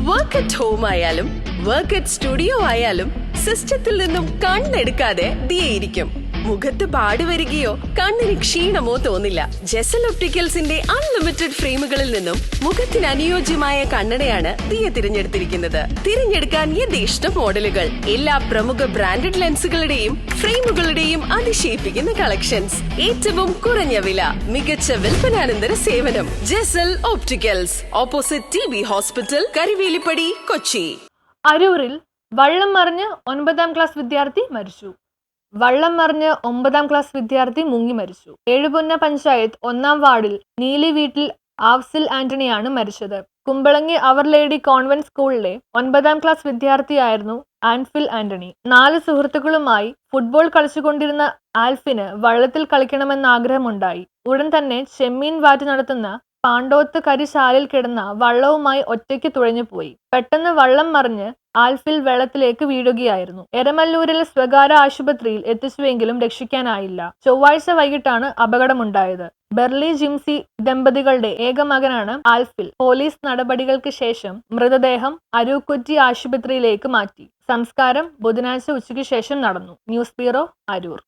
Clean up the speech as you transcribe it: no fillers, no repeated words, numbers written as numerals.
Work at home ആയാലും work at studio ആയാലും സിസ്റ്റത്തിൽ നിന്നും കണ്ണെടുക്കാതെ ദിയയിരിക്കും. മുഖത്ത് പാട് വരികയോ കണ്ണിന് ക്ഷീണമോ തോന്നില്ല. ജെസൽ ഒപ്റ്റിക്കൽസിന്റെ അൺലിമിറ്റഡ് ഫ്രെയിമുകളിൽ നിന്നും മുഖത്തിന് അനുയോജ്യമായ കണ്ണടയാണ് ദിയ തിരഞ്ഞെടുത്തിരിക്കുന്നത്. തിരഞ്ഞെടുക്കാൻ യഥേഷ്ട മോഡലുകൾ, എല്ലാ പ്രമുഖ ബ്രാൻഡഡ് ലെൻസുകളുടെയും ഫ്രെയിമുകളുടെയും അതിശയിപ്പിക്കുന്ന കളക്ഷൻസ്, ഏറ്റവും കുറഞ്ഞ വില, മികച്ച വിൽപ്പനാനന്തര സേവനം. Jesal opticals, opposite TB hospital, Karivelippady, Kochi. അരൂരിൽ വള്ളം മറിഞ്ഞ് 9ാം ക്ലാസ് വിദ്യാർത്ഥി മരിച്ചു. വള്ളം മറിഞ്ഞ് 9ാം ക്ലാസ് വിദ്യാർത്ഥി മുങ്ങി മരിച്ചു. ഏഴുപുന്ന പഞ്ചായത്ത് 1ാം വാർഡിൽ നീലി വീട്ടിൽ ആഫ്സിൽ ആന്റണിയാണ് മരിച്ചത്. കുമ്പളങ്ങി അവർ ലേഡി കോൺവെന്റ് സ്കൂളിലെ 9ാം ക്ലാസ് വിദ്യാർത്ഥിയായിരുന്നു ആൻഫിൽ ആന്റണി. 4 സുഹൃത്തുക്കളുമായി ഫുട്ബോൾ കളിച്ചുകൊണ്ടിരുന്ന ആൽഫിന് വള്ളത്തിൽ കളിക്കണമെന്ന ആഗ്രഹമുണ്ടായി. ഉടൻ തന്നെ ചെമ്മീൻ വാറ്റ് നടത്തുന്ന പാണ്ടോത്ത് കരിശാലിൽ കിടന്ന വള്ളവുമായി ഒറ്റയ്ക്ക് തുഴഞ്ഞുപോയി. പെട്ടെന്ന് വള്ളം മറിഞ്ഞ് ആൽഫിൽ വെള്ളത്തിലേക്ക് വീഴുകയായിരുന്നു. എരമല്ലൂരിലെ സ്വകാര്യ ആശുപത്രിയിൽ എത്തിച്ചുവെങ്കിലും രക്ഷിക്കാനായില്ല. ചൊവ്വാഴ്ച വൈകിട്ടാണ് അപകടമുണ്ടായത്. ബെർലി ജിംസി ദമ്പതികളുടെ ഏക മകനാണ് ആൽഫിൽ. പോലീസ് നടപടികൾക്ക് ശേഷം മൃതദേഹം അരൂക്കുറ്റി ആശുപത്രിയിലേക്ക് മാറ്റി. സംസ്കാരം ബുധനാഴ്ച ഉച്ചയ്ക്ക് ശേഷം നടന്നു. News bureau, Aroor.